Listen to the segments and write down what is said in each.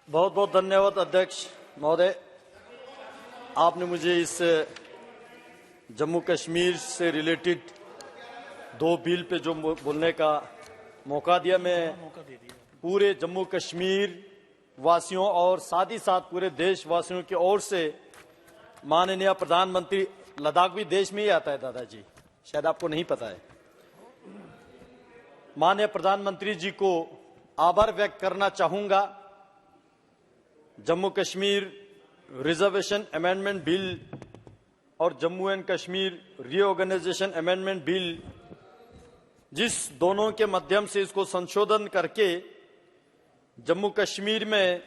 बहुत बहुत धन्यवाद अध्यक्ष महोदय। आपने मुझे इस जम्मू कश्मीर से रिलेटेड दो बिल पे जो बोलने का मौका दिया। मैं पूरे जम्मू कश्मीर वासियों और साथ ही साथ पूरे देशवासियों की ओर से माननीय प्रधानमंत्री, लद्दाख भी देश में ही आता है दादाजी, शायद आपको नहीं पता है, माननीय प्रधानमंत्री जी को आभार व्यक्त करना चाहूंगा। Jammu Kashmir reservation amendment bill और Jammu and Kashmir reorganisation amendment bill, जिस दोनों के माध्यम से इसको संशोधन करके जम्मू कश्मीर में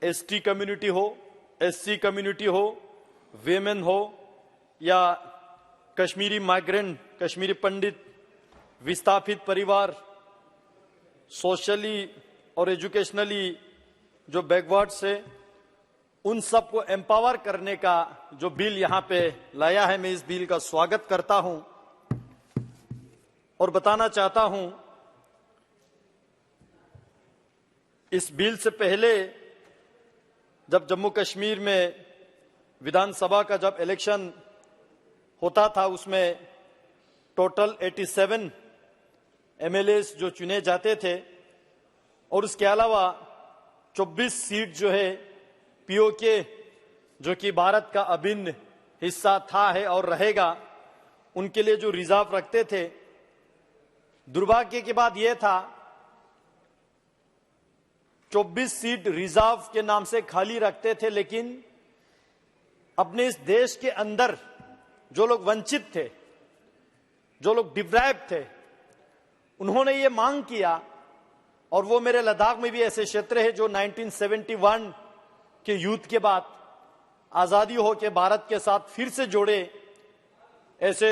एसटी कम्युनिटी हो, एससी कम्युनिटी हो, वेमेन हो या कश्मीरी माइग्रेंट, कश्मीरी पंडित, विस्थापित परिवार, सोशली और एजुकेशनली जो बैकवर्ड से, उन सबको एम्पावर करने का जो बिल यहां पे लाया है, मैं इस बिल का स्वागत करता हूं और बताना चाहता हूं इस बिल से पहले जब जम्मू कश्मीर में विधानसभा का जब इलेक्शन होता था, उसमें टोटल 87 एमएलएस जो चुने जाते थे और उसके अलावा 24 सीट जो है पीओके, जो कि भारत का अभिन्न हिस्सा था है और रहेगा, उनके लिए जो रिजर्व रखते थे। दुर्भाग्य की बात यह था 24 सीट रिजर्व के नाम से खाली रखते थे, लेकिन अपने इस देश के अंदर जो लोग वंचित थे, जो लोग डिप्राइव्ड थे, उन्होंने ये मांग किया। और वो मेरे लद्दाख में भी ऐसे क्षेत्र है जो 1971 के युद्ध के बाद आजादी हो के भारत के साथ फिर से जोड़े, ऐसे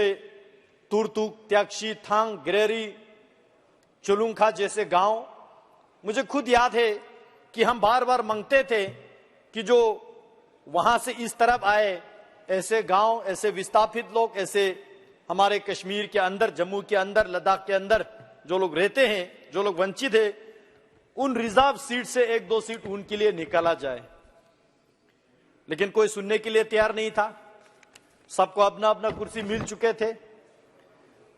तुरतुक, त्यागशी, थांग, ग्रेरी, चुलुंखा जैसे गांव मुझे खुद याद है कि हम बार बार मांगते थे कि जो वहां से इस तरफ आए, ऐसे गांव, ऐसे विस्थापित लोग, ऐसे हमारे कश्मीर के अंदर, जम्मू के अंदर, लद्दाख के अंदर जो लोग रहते हैं, जो लोग वंचित है, उन रिजर्व सीट से 1-2 सीट उनके लिए निकाला जाए। लेकिन कोई सुनने के लिए तैयार नहीं था, सबको अपना अपना कुर्सी मिल चुके थे।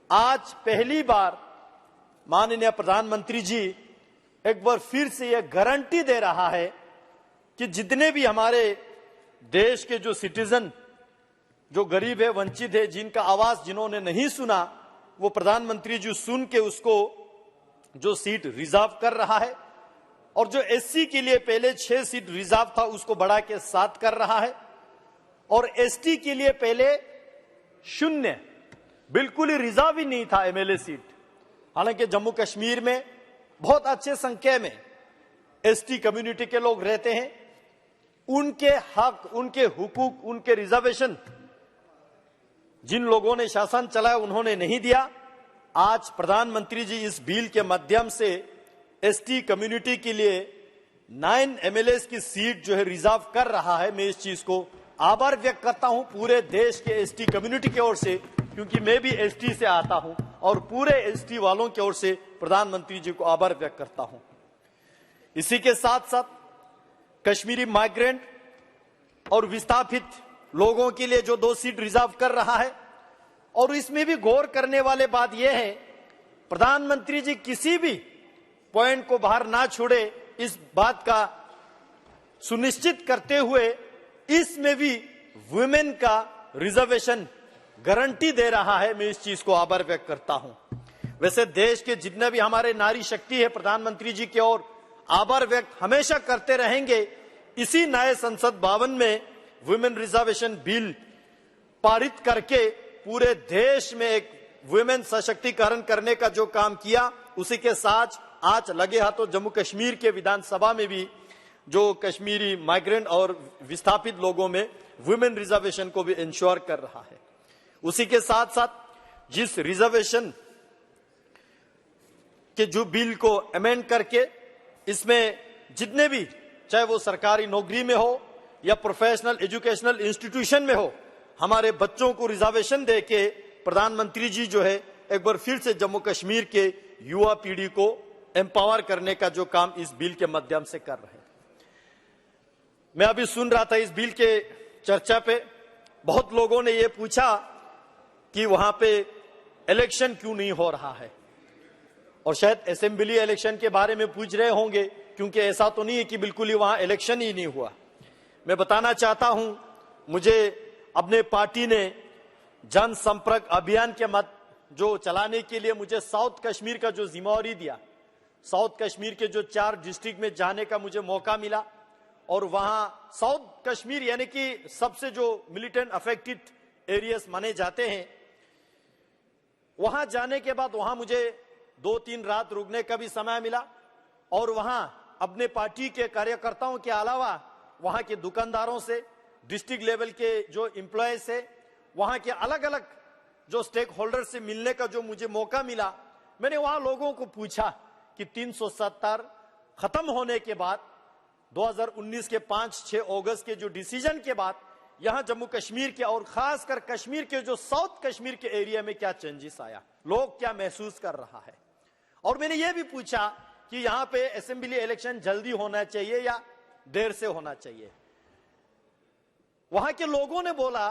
आज पहली बार माननीय प्रधानमंत्री जी एक बार फिर से यह गारंटी दे रहा है कि जितने भी हमारे देश के जो सिटीजन, जो गरीब है, वंचित है, जिनका आवाज जिन्होंने नहीं सुना, वो प्रधानमंत्री जी सुन के उसको जो सीट रिजर्व कर रहा है। और जो एससी के लिए पहले 6 सीट रिजर्व था, उसको बढ़ा के 7 कर रहा है। और एसटी के लिए पहले 0, बिल्कुल ही रिजर्व ही नहीं था एमएलए सीट। हालांकि जम्मू कश्मीर में बहुत अच्छे संख्या में एसटी कम्युनिटी के लोग रहते हैं, उनके हक, उनके हुकूक, उनके रिजर्वेशन जिन लोगों ने शासन चलाया उन्होंने नहीं दिया। आज प्रधानमंत्री जी इस बिल के माध्यम से एसटी कम्युनिटी के लिए 9 एमएलएस की सीट जो है रिजर्व कर रहा है। मैं इस चीज को आभार व्यक्त करता हूं पूरे देश के एसटी कम्युनिटी की ओर से, क्योंकि मैं भी एसटी से आता हूं और पूरे एसटी वालों की ओर से प्रधानमंत्री जी को आभार व्यक्त करता हूं। इसी के साथ साथ कश्मीरी माइग्रेंट और विस्थापित लोगों के लिए जो 2 सीट रिजर्व कर रहा है, और इसमें भी गौर करने वाली बात यह है, प्रधानमंत्री जी किसी भी पॉइंट को बाहर ना छोड़े, इस बात का सुनिश्चित करते हुए इसमें भी वुमेन का रिजर्वेशन गारंटी दे रहा है। मैं इस चीज को आभार व्यक्त करता हूं। वैसे देश के जितने भी हमारे नारी शक्ति है, प्रधानमंत्री जी की ओर आभार व्यक्त हमेशा करते रहेंगे। इसी नए संसद भवन में वुमेन रिजर्वेशन बिल पारित करके पूरे देश में एक वुमेन सशक्तिकरण करने का जो काम किया, उसी के साथ आज लगे हाथों जम्मू कश्मीर के विधानसभा में भी जो कश्मीरी माइग्रेंट और विस्थापित लोगों में वुमेन रिजर्वेशन को भी इंश्योर कर रहा है। उसी के साथ साथ जिस रिजर्वेशन के जो बिल को अमेंड करके इसमें जितने भी, चाहे वो सरकारी नौकरी में हो या प्रोफेशनल एजुकेशनल इंस्टीट्यूशन में हो, हमारे बच्चों को रिजर्वेशन देके प्रधानमंत्री जी जो है एक बार फिर से जम्मू कश्मीर के युवा पीढ़ी को एम्पावर करने का जो काम इस बिल के माध्यम से कर रहे हैं। मैं अभी सुन रहा था इस बिल के चर्चा पे, बहुत लोगों ने ये पूछा कि वहां पे इलेक्शन क्यों नहीं हो रहा है, और शायद असेंबली इलेक्शन के बारे में पूछ रहे होंगे, क्योंकि ऐसा तो नहीं है कि बिल्कुल ही वहां इलेक्शन ही नहीं हुआ। मैं बताना चाहता हूं, मुझे अपने पार्टी ने जनसंपर्क अभियान के मत जो चलाने के लिए मुझे साउथ कश्मीर का जो जिम्मेवारी दिया, साउथ कश्मीर के जो 4 डिस्ट्रिक्ट में जाने का मुझे मौका मिला, और वहां साउथ कश्मीर यानी कि सबसे जो मिलिटेंट अफेक्टेड एरियाज माने जाते हैं, वहां जाने के बाद वहां मुझे 2-3 रात रुकने का भी समय मिला, और वहां अपने पार्टी के कार्यकर्ताओं के अलावा वहां के दुकानदारों से, डिस्ट्रिक्ट लेवल के जो एम्प्लॉय से, वहां के अलग अलग जो स्टेक होल्डर से मिलने का जो मुझे मौका मिला। मैंने वहां लोगों को पूछा कि 370 खत्म होने के बाद 2019 के 5-6 अगस्त के जो डिसीजन के बाद यहां जम्मू कश्मीर के और खासकर कश्मीर के जो साउथ कश्मीर के एरिया में क्या चेंजेस आया, लोग क्या महसूस कर रहा है। और मैंने यह भी पूछा कि यहां पे असेंबली इलेक्शन जल्दी होना चाहिए या देर से होना चाहिए। वहां के लोगों ने बोला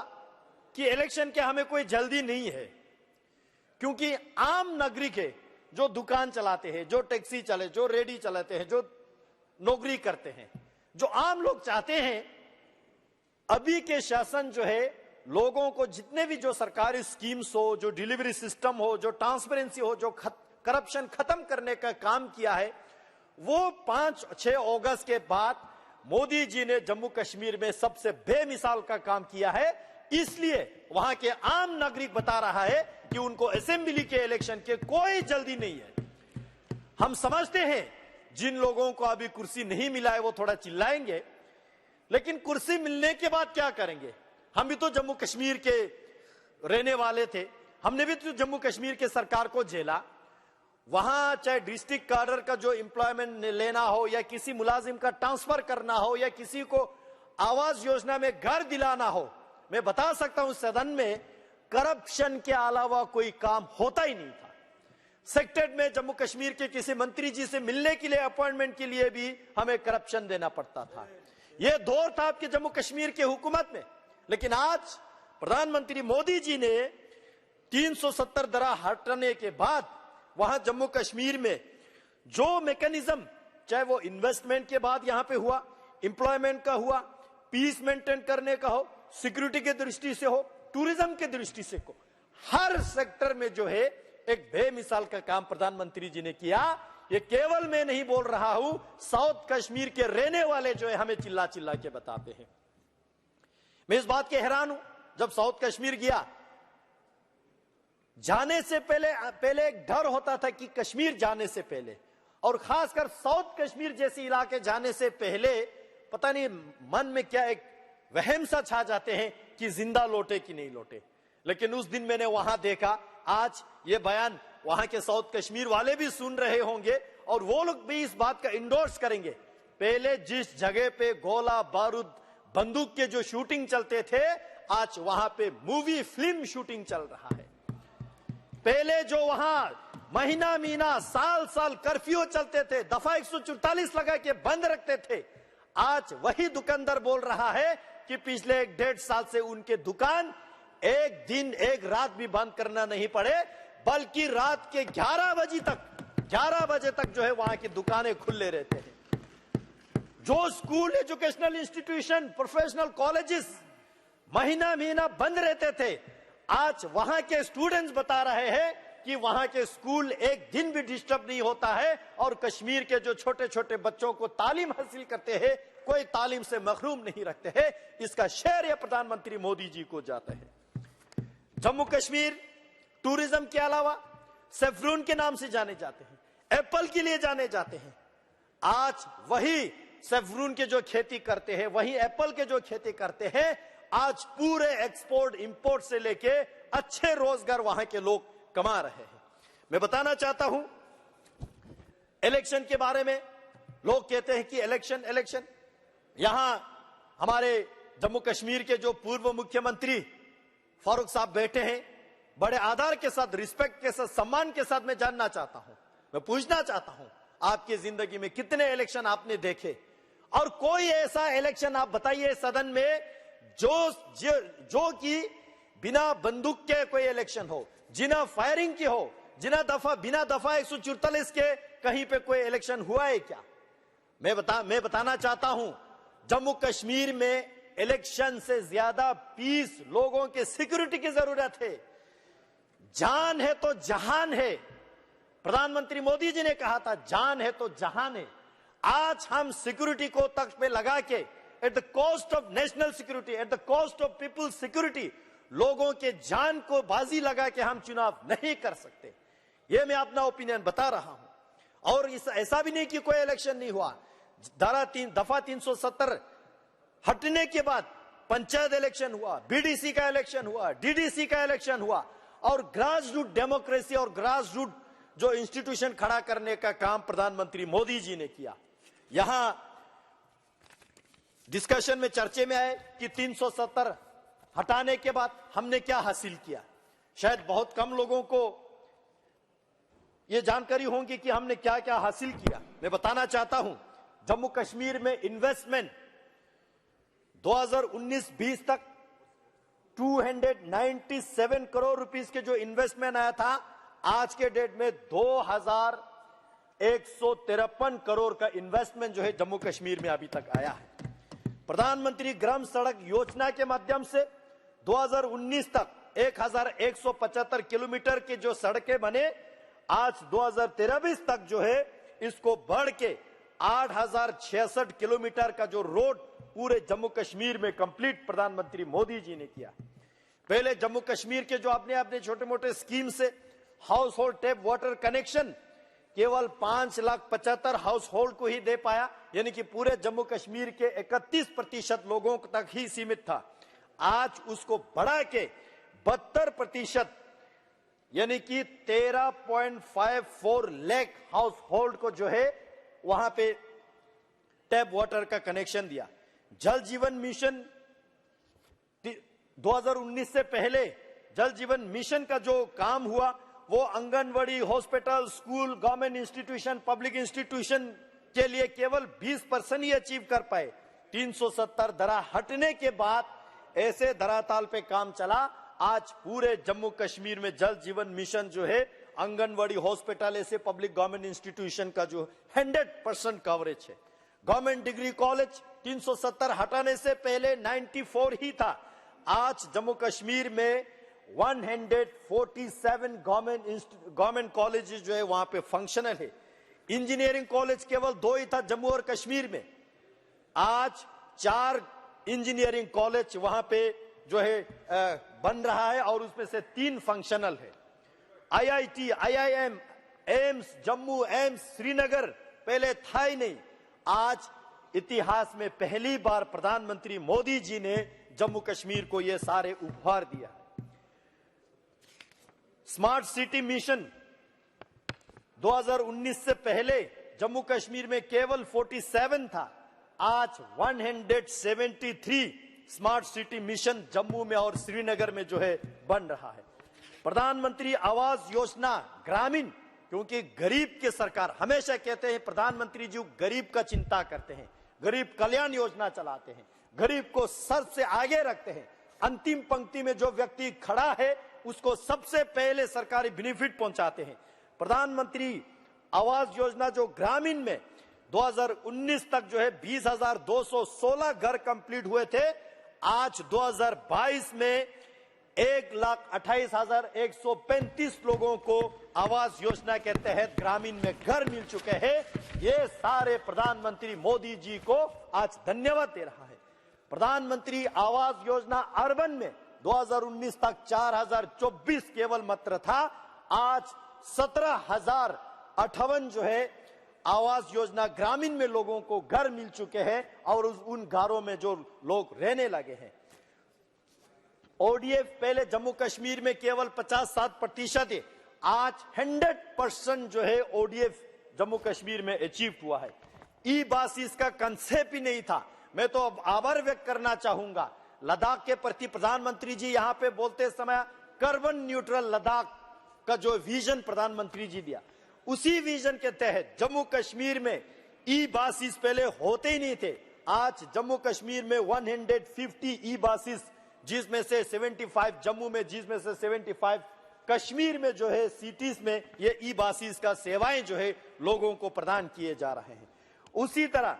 कि इलेक्शन के हमें कोई जल्दी नहीं है, क्योंकि आम नागरिक है जो दुकान चलाते हैं, जो टैक्सी चले, जो रेडी चलाते हैं, जो नौकरी करते हैं, जो आम लोग चाहते हैं अभी के शासन जो है लोगों को जितने भी जो सरकारी स्कीम्स हो, जो डिलीवरी सिस्टम हो, जो ट्रांसपेरेंसी हो, जो करप्शन खत्म करने का काम किया है, वो 5-6 अगस्त के बाद मोदी जी ने जम्मू कश्मीर में सबसे बेमिसाल का काम किया है। इसलिए वहां के आम नागरिक बता रहा है कि उनको असेंबली के इलेक्शन के कोई जल्दी नहीं है। हम समझते हैं जिन लोगों को अभी कुर्सी नहीं मिला है वो थोड़ा चिल्लाएंगे, लेकिन कुर्सी मिलने के बाद क्या करेंगे? हम भी तो जम्मू कश्मीर के रहने वाले थे, हमने भी तो जम्मू कश्मीर के सरकार को झेला। वहां चाहे डिस्ट्रिक्ट कार्डर का जो एम्प्लॉयमेंट लेना हो, या किसी मुलाजिम का ट्रांसफर करना हो, या किसी को आवास योजना में घर दिलाना हो, मैं बता सकता हूं सदन में करप्शन के अलावा कोई काम होता ही नहीं था। सेक्रेटरीट में जम्मू कश्मीर के किसी मंत्री जी से मिलने के लिए, अपॉइंटमेंट के लिए भी हमें करप्शन देना पड़ता था। यह दौर था आपके जम्मू कश्मीर के हुकूमत में। लेकिन आज प्रधानमंत्री मोदी जी ने 370 धारा हटाने के बाद वहां जम्मू कश्मीर में जो मैकेनिज्म, चाहे वो इन्वेस्टमेंट के बाद यहां पे हुआ, एम्प्लॉयमेंट का हुआ, पीस मेंटेन करने का हो, सिक्योरिटी के दृष्टि से हो, टूरिज्म के दृष्टि से हो, हर सेक्टर में जो है एक बेमिसाल का काम प्रधानमंत्री जी ने किया। ये केवल मैं नहीं बोल रहा हूं, साउथ कश्मीर के रहने वाले जो है हमें चिल्ला चिल्ला के बताते हैं। मैं इस बात के हैरान हूं, जब साउथ कश्मीर गया, जाने से पहले एक डर होता था कि कश्मीर जाने से पहले, और खासकर साउथ कश्मीर जैसे इलाके जाने से पहले पता नहीं मन में क्या एक वहम सा छा जाते हैं कि जिंदा लौटे कि नहीं लौटे। लेकिन उस दिन मैंने वहां देखा, आज ये बयान वहां के साउथ कश्मीर वाले भी सुन रहे होंगे, और वो लोग भी इस बात का इंडोर्स करेंगे। पहले जिस जगह पे गोला बारूद बंदूक के जो शूटिंग चलते थे, आज वहां पे मूवी फिल्म शूटिंग चल रहा है। पहले जो वहां महीना साल साल कर्फ्यू चलते थे, दफा 144 लगा के बंद रखते थे, आज वही दुकानदार बोल रहा है कि पिछले 1-1.5 साल से उनके दुकान एक दिन एक रात भी बंद करना नहीं पड़े, बल्कि रात के 11 बजे तक जो है वहां की दुकानें खुले रहते हैं। जो school, educational institution, professional colleges महीना बंद रहते थे, आज वहां के स्टूडेंट्स बता रहे हैं कि वहां के स्कूल एक दिन भी डिस्टर्ब नहीं होता है, और कश्मीर के जो छोटे छोटे बच्चों को तालीम हासिल करते हैं, कोई तालीम से महरूम नहीं रखते हैं। इसका श्रेय प्रधानमंत्री मोदी जी को जाता है। जम्मू कश्मीर टूरिज्म के अलावा सेफ्रून के नाम से जाने जाते हैं, एप्पल के लिए जाने जाते हैं। आज वही सेफ्रून के जो खेती करते हैं, वही एप्पल के जो खेती करते हैं, आज पूरे एक्सपोर्ट इंपोर्ट से लेके अच्छे रोजगार वहां के लोग कमा रहे हैं। मैं बताना चाहता हूं इलेक्शन के बारे में। लोग कहते हैं कि इलेक्शन। यहां हमारे जम्मू कश्मीर के जो पूर्व मुख्यमंत्री फारूक साहब बैठे हैं, बड़े आदर के साथ, रिस्पेक्ट के साथ, सम्मान के साथ मैं जानना चाहता हूं, मैं पूछना चाहता हूं, आपकी जिंदगी में कितने इलेक्शन आपने देखे? और कोई ऐसा इलेक्शन आप बताइए सदन में जो कि बिना बंदूक के कोई इलेक्शन हो, जिना फायरिंग की हो, बिना दफा 144 के कहीं पे कोई इलेक्शन हुआ है क्या? मैं बताना चाहता हूं, जम्मू कश्मीर में इलेक्शन से ज्यादा पीस, लोगों के सिक्योरिटी की जरूरत है। जान है तो जहान है। प्रधानमंत्री मोदी जी ने कहा था, जान है तो जहान है। आज हम सिक्योरिटी को तख्त पे लगा के, at the cost of national security, at the cost of people's security, लोगों के जान को बाजी लगा के हम चुनाव नहीं कर सकते। ये मैं अपना ओपिनियन बता रहा हूं। और ऐसा भी नहीं कि कोई इलेक्शन नहीं हुआ। दफा 370 हटने के बाद पंचायत इलेक्शन हुआ, बीडीसी का इलेक्शन हुआ, डीडीसी का इलेक्शन हुआ, और ग्रास रूट डेमोक्रेसी और ग्रास रूट जो इंस्टीट्यूशन खड़ा करने का काम प्रधानमंत्री मोदी जी ने किया। यहां डिस्कशन में, चर्चे में आए कि 370 हटाने के बाद हमने क्या हासिल किया। शायद बहुत कम लोगों को यह जानकारी होगी कि हमने क्या क्या हासिल किया। मैं बताना चाहता हूं, जम्मू कश्मीर में इन्वेस्टमेंट 2019-20 तक 297 करोड़ रुपीस के जो इन्वेस्टमेंट आया था, आज के डेट में 2153 करोड़ का इन्वेस्टमेंट जो है जम्मू कश्मीर में अभी तक आया है। प्रधानमंत्री ग्राम सड़क योजना के माध्यम से 2019 तक 1175 किलोमीटर के जो सड़कें बने, आज 2023 तक जो है इसको बढ़ के 8066 किलोमीटर का जो रोड पूरे जम्मू कश्मीर में कंप्लीट प्रधानमंत्री मोदी जी ने किया। पहले जम्मू कश्मीर के जो अपने छोटे मोटे स्कीम से house hold tap water connection केवल 5,75,000 हाउस होल्ड को ही दे पाया, यानी कि पूरे जम्मू कश्मीर के 31% लोगों तक ही सीमित था। आज उसको बढ़ा के 72%, यानी कि 13.54 लाख हाउस होल्ड को जो है वहां पे टैप वाटर का कनेक्शन दिया। जल जीवन मिशन 2019 से पहले जल जीवन मिशन का जो काम हुआ वो anganwadi, hospital, school, government institution, public institution के लिए केवल 20% ही अचीव कर पाए। 370 दरा हटने के बाद ऐसे धराताल पे काम चला। आज पूरे जम्मू कश्मीर में जल जीवन मिशन जो है, आंगनवाड़ी, हॉस्पिटल, ऐसे पब्लिक गवर्नमेंट इंस्टीट्यूशन का जो 100% कवरेज है। गवर्नमेंट डिग्री कॉलेज 370 हटाने से पहले 94 ही था। आज जम्मू कश्मीर में 147 गवर्नमेंट कॉलेजेस जो है वहां पे फंक्शनल है। इंजीनियरिंग कॉलेज केवल 2 ही था जम्मू और कश्मीर में, आज 4 इंजीनियरिंग कॉलेज वहां पे जो है बन रहा है और उसमें से 3 फंक्शनल है। IIT, IIM, AIIMS Jammu, AIIMS Srinagar पहले था ही नहीं। आज इतिहास में पहली बार प्रधानमंत्री मोदी जी ने जम्मू कश्मीर को ये सारे उपहार दिया। स्मार्ट सिटी मिशन 2019 से पहले जम्मू कश्मीर में केवल 47 था, आज 173 स्मार्ट सिटी मिशन जम्मू में और श्रीनगर में जो है बन रहा है। प्रधानमंत्री आवास योजना ग्रामीण, क्योंकि गरीब की सरकार, हमेशा कहते हैं प्रधानमंत्री जी गरीब का चिंता करते हैं, गरीब कल्याण योजना चलाते हैं, गरीब को सर से आगे रखते हैं। अंतिम पंक्ति में जो व्यक्ति खड़ा है उसको सबसे पहले सरकारी बेनिफिट पहुंचाते हैं। प्रधानमंत्री आवास योजना जो ग्रामीण में 2019 तक जो है 20,216 घर कंप्लीट हुए थे, आज 2022 में 1,28,135 लोगों को आवास योजना के तहत ग्रामीण में घर मिल चुके हैं। ये सारे प्रधानमंत्री मोदी जी को आज धन्यवाद दे रहा है। प्रधानमंत्री आवास योजना अर्बन में 2019 तक 4,024 केवल मात्र था, आज 17,058 जो है आवास योजना ग्रामीण में लोगों को घर मिल चुके हैं और उन घरों में जो लोग रहने लगे हैं। ओडीएफ पहले जम्मू कश्मीर में केवल 57% है, आज 100% जो है ओडीएफ जम्मू कश्मीर में अचीव हुआ है। ई बस इसका कंसेप्ट ही नहीं था। मैं तो अब आभार व्यक्त करना चाहूंगा लद्दाख के प्रति। प्रधानमंत्री जी यहां पे बोलते समय कार्बन न्यूट्रल लद्दाख का जो विजन प्रधानमंत्री जी दिया, उसी विजन के तहत जम्मू कश्मीर में ई बसेस पहले होते ही नहीं थे। आज जम्मू कश्मीर में 150 ई बसेस, जिसमें से 75 जम्मू में, जिसमें से 75 कश्मीर में जो है सिटीज में ये ई बसेस का सेवाएं जो है लोगों को प्रदान किए जा रहे हैं। उसी तरह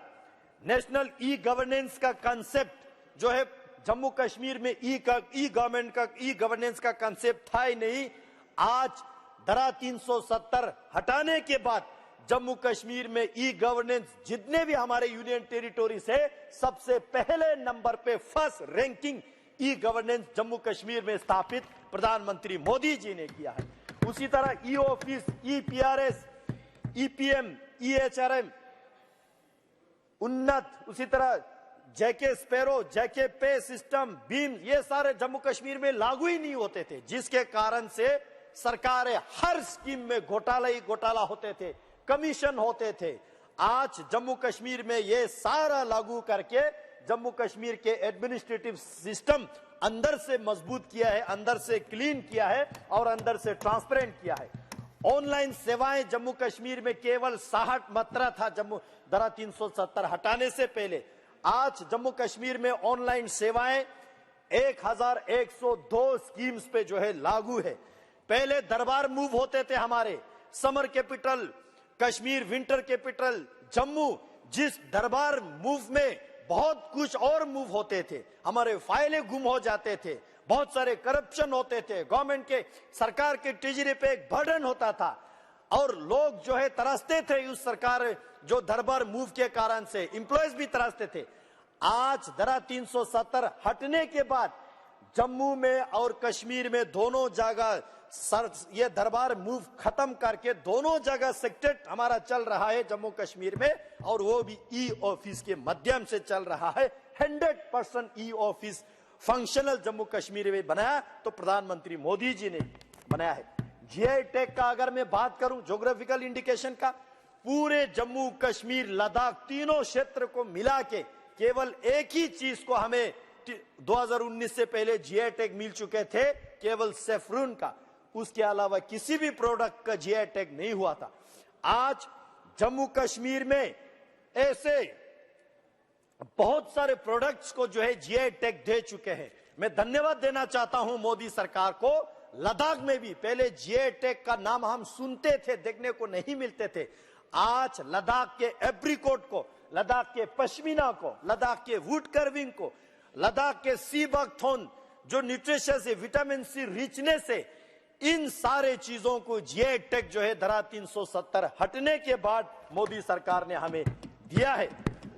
नेशनल ई गवर्नेंस का कंसेप्ट जो है जम्मू कश्मीर में ई गवर्नेंस का कंसेप्ट था ही नहीं। आज धारा 370 हटाने के बाद जम्मू कश्मीर में ई गवर्नेंस जितने भी हमारे यूनियन टेरिटोरी से सबसे पहले नंबर पे first ranking e governance Jammu Kashmir में स्थापित प्रधानमंत्री मोदी जी ने किया है। उसी तरह ई ऑफिस, ई पीआरएस, ईपीएम, ईएचआरएम उन्नत, उसी तरह जेके स्पैरो, जेके पे सिस्टम, बीम, ये सारे जम्मू कश्मीर में लागू ही नहीं होते थे, जिसके कारण से सरकारें हर स्कीम में घोटाला ही घोटाला होते थे, कमीशन होते थे। आज जम्मू कश्मीर में ये सारा लागू करके जम्मू कश्मीर के एडमिनिस्ट्रेटिव सिस्टम अंदर से मजबूत किया है, अंदर से क्लीन किया है और अंदर से ट्रांसपेरेंट किया है। ऑनलाइन सेवाएं जम्मू कश्मीर में केवल 60 मात्रा था जम्मू धारा 370 हटाने से पहले। आज जम्मू कश्मीर में ऑनलाइन सेवाएं 1102 स्कीम्स पे जो है लागू है। पहले दरबार मूव होते थे हमारे, summer capital Kashmir, winter capital Jammu, जिस दरबार मूव में बहुत कुछ और मूव होते थे, हमारे फाइलें गुम हो जाते थे, बहुत सारे करप्शन होते थे, गवर्नमेंट के सरकार के ट्रेजरी पे एक बर्डन होता था और लोग जो है तरसते थे उस सरकार जो दरबार मूव के कारण से, एम्प्लॉयज भी तरसते थे। आज धारा 370 हटने के बाद जम्मू में और कश्मीर में दोनों जगह ये दरबार मूव खत्म करके दोनों जगह सेक्टर हमारा चल रहा है जम्मू कश्मीर में, और वो भी ई ऑफिस के माध्यम से चल रहा है। 100% e office functional Jammu Kashmir में बनाया तो प्रधानमंत्री मोदी जी ने बनाया है। जीआई टैग का अगर मैं बात करूं, ज्योग्राफिकल इंडिकेशन का, पूरे जम्मू कश्मीर लद्दाख तीनों क्षेत्र को मिला के केवल एक ही चीज को हमें 2019 से पहले जीआई टैग मिल चुके थे, केवल सेफ्रून का, उसके अलावा किसी भी प्रोडक्ट का जीआई टैग नहीं हुआ था। आज जम्मू कश्मीर में ऐसे बहुत सारे प्रोडक्ट्स को जो है जीआई टैग दे चुके हैं। मैं धन्यवाद देना चाहता हूं मोदी सरकार को। लद्दाख में भी पहले जीआई टैग का नाम हम सुनते थे, देखने को नहीं मिलते थे। आज लद्दाख के एप्रिकॉट को, लद्दाख के पश्मीना को, लद्दाख के वुड कर्विंग को, लद्दाख के सी बकथॉर्न जो न्यूट्रिशियस है, विटामिन सी रिचनेस है, इन सारे चीजों को जीआई टैग जो है धारा 370 हटने के बाद मोदी सरकार ने हमें दिया है।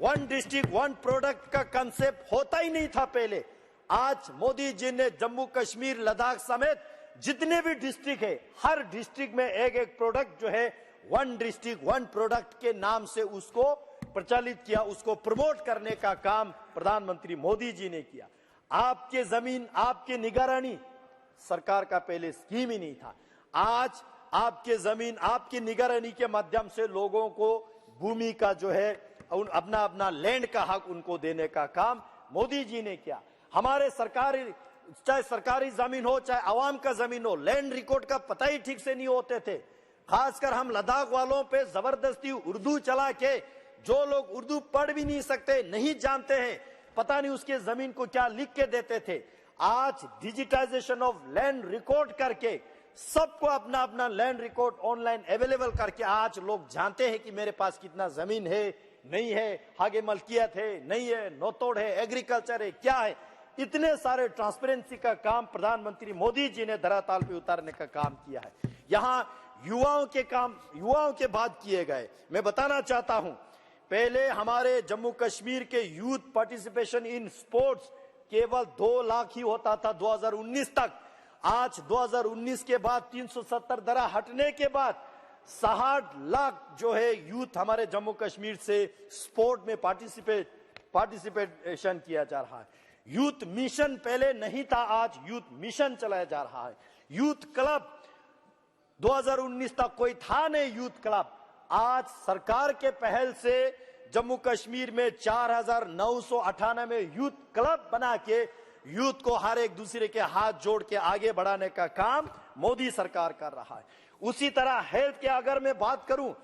वन डिस्ट्रिक्ट वन प्रोडक्ट का कंसेप्ट होता ही नहीं था पहले। आज मोदी जी ने जम्मू कश्मीर, लद्दाख समेत जितने भी डिस्ट्रिक्ट है, हर डिस्ट्रिक्ट में एक एक प्रोडक्ट जो है वन डिस्ट्रिक्ट वन प्रोडक्ट के नाम से उसको प्रचलित किया, उसको प्रमोट करने का काम प्रधानमंत्री मोदी जी ने किया। आपके जमीन आपके निगरानी सरकार का पहले स्कीम ही नहीं था। आज आपके जमीन आपकी निगरानी के माध्यम से लोगों को भूमि का जो है अपना अपना लैंड का हक उनको देने का काम मोदी जी ने किया। हमारे सरकारी, चाहे सरकारी जमीन हो चाहे आवाम का जमीन हो, लैंड रिकॉर्ड का पता ही ठीक से नहीं होते थे। खासकर हम लद्दाख वालों पे जबरदस्ती उर्दू चला के, जो लोग उर्दू पढ़ भी नहीं सकते, नहीं जानते हैं, पता नहीं उसके जमीन को क्या लिख के देते थे। आज डिजिटाइजेशन ऑफ लैंड रिकॉर्ड करके सबको अपना अपना लैंड रिकॉर्ड ऑनलाइन अवेलेबल करके आज लोग जानते हैं कि मेरे पास कितना जमीन है, नहीं है, आगे मलकियत है, नहीं है, नोतोड़ है, एग्रीकल्चर है, क्या है। इतने सारे ट्रांसपेरेंसी का काम प्रधानमंत्री मोदी जी ने धरातल पे उतारने का काम किया है। यहाँ युवाओं के काम, युवाओं के बात किए गए। मैं बताना चाहता हूं, पहले हमारे जम्मू कश्मीर के यूथ पार्टिसिपेशन इन स्पोर्ट्स केवल 2 लाख ही होता था 2019 तक। आज 2019 के बाद 370 धारा हटने के बाद 60 लाख जो है यूथ हमारे जम्मू कश्मीर से स्पोर्ट में पार्टिसिपेशन किया जा रहा है। यूथ मिशन पहले नहीं था, आज यूथ मिशन चलाया जा रहा है। यूथ क्लब 2019 तक कोई था नहीं यूथ क्लब। आज सरकार के पहल से जम्मू कश्मीर में 4998 यूथ क्लब बना के यूथ को हर एक दूसरे के हाथ जोड़ के आगे बढ़ाने का काम मोदी सरकार कर रहा है। उसी तरह हेल्थ के अगर मैं बात करूं,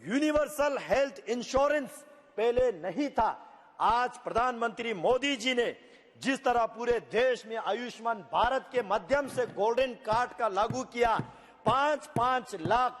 यूनिवर्सल हेल्थ इंश्योरेंस पहले नहीं था। आज प्रधानमंत्री मोदी जी ने जिस तरह पूरे देश में आयुष्मान भारत के माध्यम से गोल्डन कार्ड का लागू किया, 5-5 लाख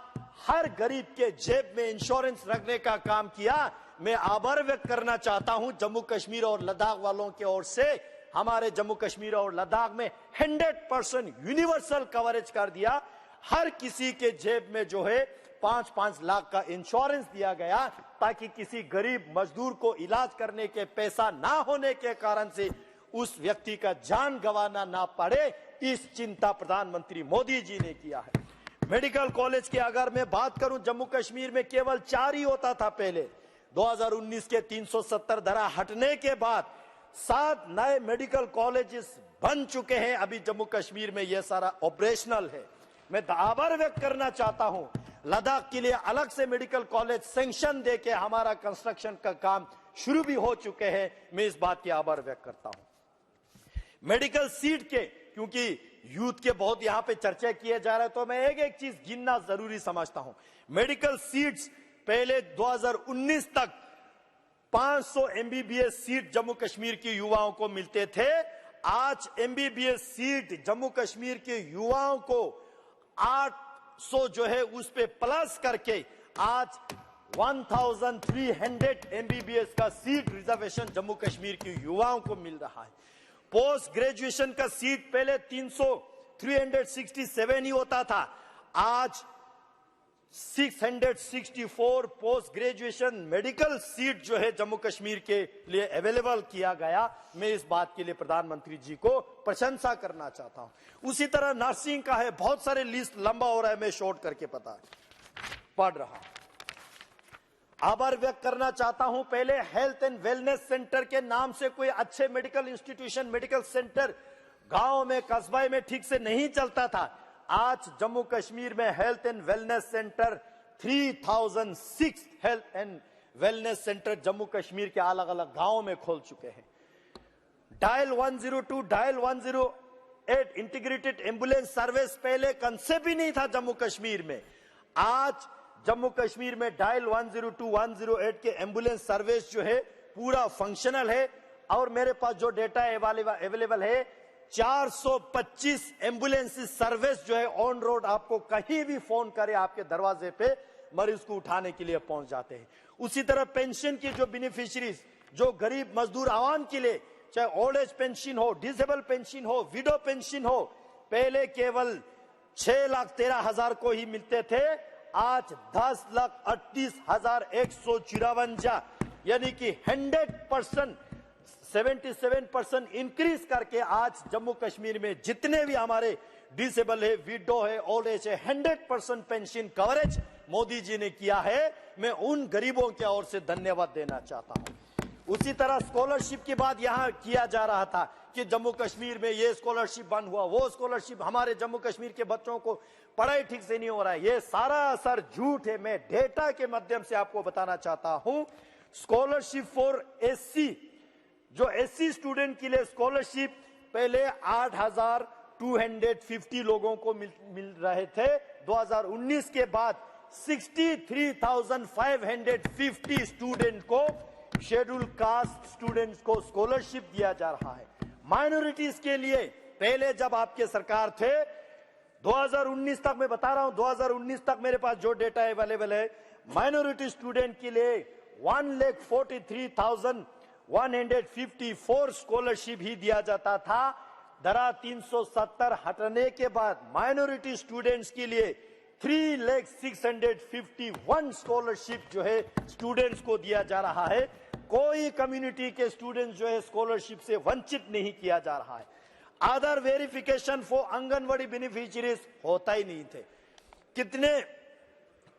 हर गरीब के जेब में इंश्योरेंस रखने का काम किया, मैं आभार व्यक्त करना चाहता हूं जम्मू कश्मीर और लद्दाख वालों की ओर से। हमारे जम्मू कश्मीर और लद्दाख में 100% यूनिवर्सल कवरेज कर दिया। हर किसी के जेब में जो है 5-5 लाख का इंश्योरेंस दिया गया, ताकि किसी गरीब मजदूर को इलाज करने के पैसा ना होने के कारण से उस व्यक्ति का जान गंवाना ना पड़े। इस चिंता प्रधानमंत्री मोदी जी ने किया है। मेडिकल कॉलेज की अगर मैं बात करूं, जम्मू कश्मीर में केवल 4 ही होता था पहले। 2019 के 370 धारा हटने के बाद 7 नए मेडिकल कॉलेजेस बन चुके हैं। अभी जम्मू कश्मीर में यह सारा ऑपरेशनल है। मैं आभार व्यक्त करना चाहता हूं, लद्दाख के लिए अलग से मेडिकल कॉलेज सैंक्शन देके हमारा कंस्ट्रक्शन का काम शुरू भी हो चुके हैं। मैं इस बात की आभार व्यक्त करता हूं। मेडिकल सीट के, क्योंकि यूथ के बहुत यहां पे चर्चा किए जा रहे हैं, तो मैं एक एक चीज गिनना जरूरी समझता हूं। मेडिकल सीट्स पहले 2019 तक 500 एमबीबीएस सीट जम्मू कश्मीर के युवाओं को मिलते थे। आज एमबीबीएस सीट जम्मू कश्मीर के युवाओं को 800 जो है उस पे प्लस करके आज 1300 एमबीबीएस का सीट रिजर्वेशन जम्मू कश्मीर के युवाओं को मिल रहा है। पोस्ट ग्रेजुएशन का सीट पहले 367 ही होता था, आज 664 पोस्ट ग्रेजुएशन मेडिकल सीट जो है जम्मू कश्मीर के लिए अवेलेबल किया गया। मैं इस बात के लिए प्रधानमंत्री जी को प्रशंसा करना चाहता हूं। उसी तरह नर्सिंग का है, बहुत सारे लिस्ट लंबा हो रहा है, मैं शॉर्ट करके पढ़ रहा हूं। आभार व्यक्त करना चाहता हूं, पहले हेल्थ एंड वेलनेस सेंटर के नाम से कोई अच्छे मेडिकल इंस्टीट्यूशन, मेडिकल सेंटर गांव में, कस्बे में ठीक से नहीं चलता था। आज जम्मू कश्मीर में health and wellness centre 3006 health and wellness centre Jammu Kashmir के अलग अलग गांवों में खोल चुके हैं। Dial 102, dial 108 integrated ambulance service पहले कंसेप्ट ही नहीं था जम्मू कश्मीर में। आज जम्मू कश्मीर में डायल 102, 108 के एम्बुलेंस सर्विस जो है पूरा फंक्शनल है। और मेरे पास जो डेटा अवेलेबल है, 425 एम्बुलेंस सर्विस जो है ऑन रोड, आपको कहीं भी फोन करे आपके दरवाजे पे मरीज को उठाने के लिए पहुंच जाते हैं। उसी तरह पेंशन की जो बेनिफिशियरीज, जो गरीब मजदूर आवाम के लिए, चाहे ओल्ड एज पेंशन हो, डिसेबल पेंशन हो, विडो पेंशन हो, पहले केवल 6,13,000 को ही मिलते थे, आज 10,38,154, यानी कि 100% 77% इंक्रीज करके आज जम्मू कश्मीर में जितने भी हमारे डिसेबल है, विडो है, ओल्ड एज है, 100% पेंशन कवरेज मोदी जी ने किया है। मैं उन गरीबों की ओर से धन्यवाद देना चाहता हूं। उसी तरह स्कॉलरशिप की बात यहां किया जा रहा था कि जम्मू कश्मीर में ये स्कॉलरशिप बंद हुआ, वो स्कॉलरशिप, हमारे जम्मू कश्मीर के बच्चों को पढ़ाई ठीक से नहीं हो रहा है। ये सारा असर झूठ है। मैं डेटा के माध्यम से आपको बताना चाहता हूं। स्कॉलरशिप फॉर एससी, जो एससी स्टूडेंट के लिए स्कॉलरशिप पहले 8,250 लोगों को मिल रहे थे। 2019 के बाद 63,550 स्टूडेंट को, शेड्यूल कास्ट स्टूडेंट्स को स्कॉलरशिप दिया जा रहा है। माइनॉरिटीज के लिए पहले जब आपके सरकार थे, 2019 तक मैं बता रहा हूं, 2019 तक मेरे पास जो डेटा अवेलेबल है, माइनॉरिटी स्टूडेंट के लिए 1,43,154 स्कॉलरशिप ही दिया जाता था। धारा 370 हटने के बाद माइनॉरिटी स्टूडेंट्स के लिए 3,651 स्कॉलरशिप जो है स्टूडेंट्स को दिया जा रहा है। कोई कम्युनिटी के स्टूडेंट्स जो है स्कॉलरशिप से वंचित नहीं किया जा रहा है। आधार वेरिफिकेशन फॉर आंगनवाड़ी बेनिफिशियरीज होता ही नहीं थे। कितने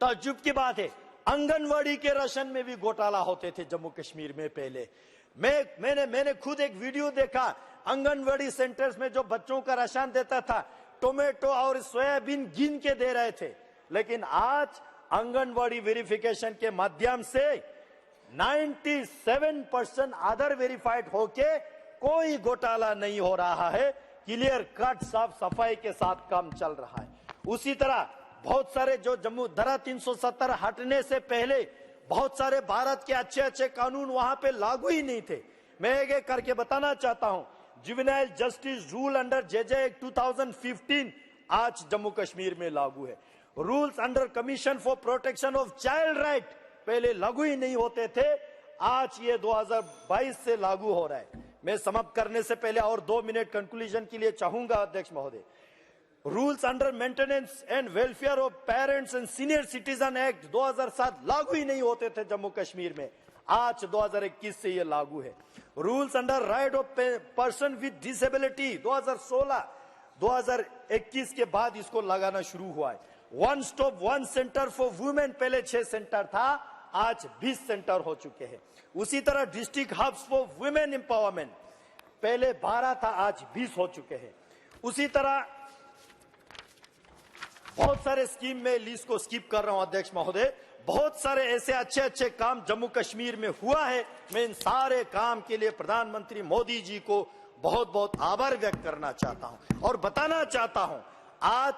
ताज्जुब की बात है, आंगनवाड़ी के राशन में भी घोटाला होते थे जम्मू कश्मीर में पहले। मैंने खुद एक वीडियो देखा, आंगनवाड़ी सेंटर्स में जो बच्चों का राशन देता था, टोमेटो और सोयाबीन गिन के दे रहे थे। लेकिन आज आंगनवाड़ी वेरिफिकेशन के माध्यम से 97% आधार वेरीफाइड होके कोई घोटाला नहीं हो रहा है। क्लियर कट, साफ सफाई के साथ काम चल रहा है। उसी तरह बहुत सारे जो जम्मू धारा 370 हटने से पहले बहुत सारे भारत के अच्छे अच्छे कानून वहां पे लागू ही नहीं थे। मैं एक करके बताना चाहता हूं, juvenile justice rule under JJ act 2015 आज जम्मू कश्मीर में लागू है। Rules under commission for protection of child right पहले लागू ही नहीं होते थे, आज ये 2022 से लागू हो रहा है। मैं समाप्त करने से पहले और 2 मिनट कंक्लूजन के लिए चाहूंगा अध्यक्ष महोदय। Rules under maintenance and welfare of parents and senior citizen act 2007 लागू ही नहीं होते थे जम्मू कश्मीर में, आज 2021 से ये लागू है। Rules under right of person with disability 2021 के बाद इसको लगाना शुरू हुआ है। One stop one centre for women पहले 6 सेंटर था, आज 20 सेंटर हो चुके हैं। उसी तरह district hubs for women empowerment पहले 12 था, आज 20 हो चुके हैं। उसी तरह बहुत सारे स्कीम में लिस्ट को स्किप कर रहा हूं अध्यक्ष महोदय, बहुत सारे ऐसे अच्छे अच्छे काम जम्मू कश्मीर में हुआ है। मैं इन सारे काम के लिए प्रधानमंत्री मोदी जी को बहुत बहुत आभार व्यक्त करना चाहता हूं और बताना चाहता हूं, आज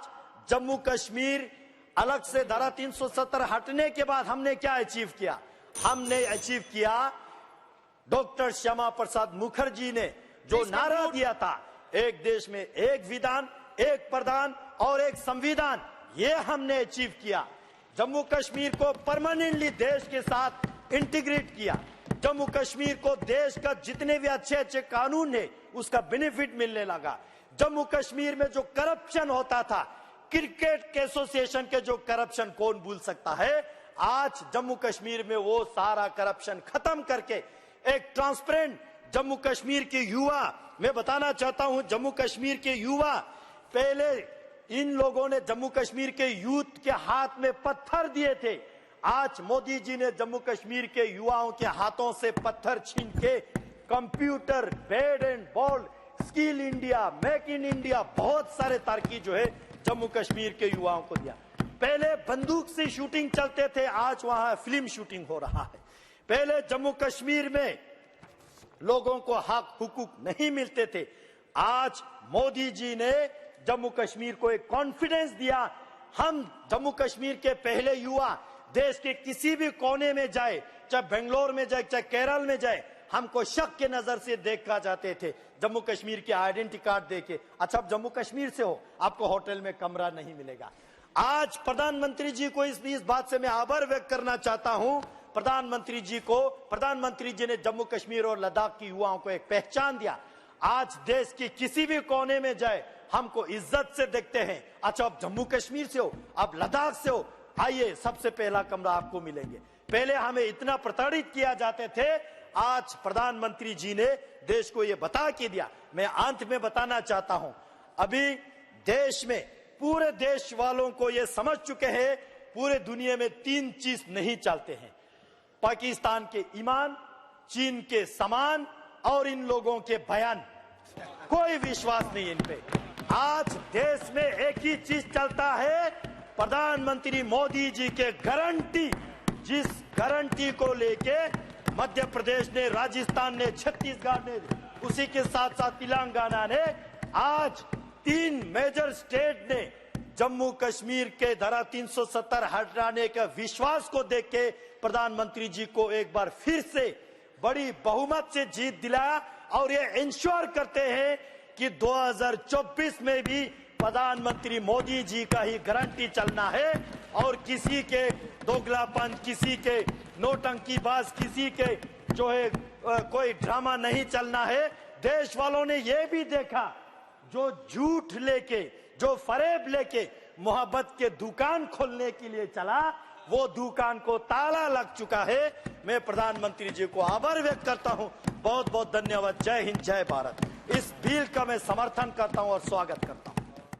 जम्मू कश्मीर अलग से धारा 370 हटने के बाद हमने क्या अचीव किया? हमने अचीव किया, डॉक्टर श्यामा प्रसाद मुखर्जी ने जो नारा दिया था, एक देश में एक विधान, एक प्रधान और एक संविधान, ये हमने अचीव किया। जम्मू कश्मीर को परमानेंटली देश के साथ इंटीग्रेट किया। जम्मू कश्मीर को देश का जितने भी अच्छे अच्छे कानून है उसका बेनिफिट मिलने लगा। जम्मू कश्मीर में जो करप्शन होता था, क्रिकेट एसोसिएशन के जो करप्शन कौन भूल सकता है, आज जम्मू कश्मीर में वो सारा करप्शन खत्म करके एक ट्रांसपेरेंट जम्मू कश्मीर के युवा, मैं बताना चाहता हूं जम्मू कश्मीर के युवा, पहले इन लोगों ने जम्मू कश्मीर के यूथ के हाथ में पत्थर दिए थे, आज मोदी जी ने जम्मू कश्मीर के युवाओं के हाथों से पत्थर छीन के computer, bat and ball, skill India, make in India, बहुत सारे तरक्की जो है जम्मू कश्मीर के युवाओं को दिया। पहले बंदूक से शूटिंग चलते थे, आज वहां फिल्म शूटिंग हो रहा है। पहले जम्मू कश्मीर में लोगों को हक हुकूक नहीं मिलते थे, आज मोदी जी ने जम्मू कश्मीर को एक कॉन्फिडेंस दिया। हम जम्मू कश्मीर के पहले युवा देश के किसी भी कोने में जाए, चाहे बेंगलोर में जाए, चाहे केरल में जाए, हमको शक के नजर से देखा जाते थे जम्मू कश्मीर के आइडेंटिटी कार्ड देके। अच्छा, आप जम्मू कश्मीर से हो, आपको होटल में कमरा नहीं मिलेगा। आज प्रधानमंत्री जी को इस बात से मैं आभार व्यक्त करना चाहता हूं, प्रधानमंत्री जी ने जम्मू कश्मीर और लद्दाख की युवाओं को एक पहचान दिया। आज देश के किसी भी कोने में जाए हमको इज्जत से देखते हैं। अच्छा, आप जम्मू कश्मीर से हो, आप लद्दाख से हो, आइए सबसे पहला कमरा आपको मिलेंगे। पहले हमें इतना प्रताड़ित किया जाते थे, आज प्रधानमंत्री जी ने देश को यह बता के दिया। मैं अंत में बताना चाहता हूं, अभी देश में पूरे देश वालों को यह समझ चुके हैं, पूरे दुनिया में 3 चीज नहीं चलते हैं, पाकिस्तान के ईमान, चीन के सामान और इन लोगों के बयान। कोई विश्वास नहीं इन पे। आज देश में एक ही चीज चलता है, प्रधानमंत्री मोदी जी के गारंटी, जिस गारंटी को लेके मध्य प्रदेश ने, राजस्थान ने, छत्तीसगढ़ ने, उसी के साथ साथ तेलंगाना ने, आज 3 मेजर स्टेट ने जम्मू कश्मीर के धारा 370 हटाने के विश्वास को देख के प्रधानमंत्री जी को एक बार फिर से बड़ी बहुमत से जीत दिलाया और ये इंश्योर करते हैं कि 2024 में भी प्रधानमंत्री मोदी जी का ही गारंटी चलना है और किसी के दोगलापन, किसी के नौटंकीबाज, किसी के जो है कोई ड्रामा नहीं चलना है। देश वालों ने यह भी देखा, जो झूठ लेके, जो फरेब लेके मोहब्बत के दुकान खोलने के लिए चला, वो दुकान को ताला लग चुका है। मैं प्रधानमंत्री जी को आभार व्यक्त करता हूं, बहुत बहुत धन्यवाद। जय हिंद, जय भारत। इस बिल का मैं समर्थन करता हूं और स्वागत करता हूं।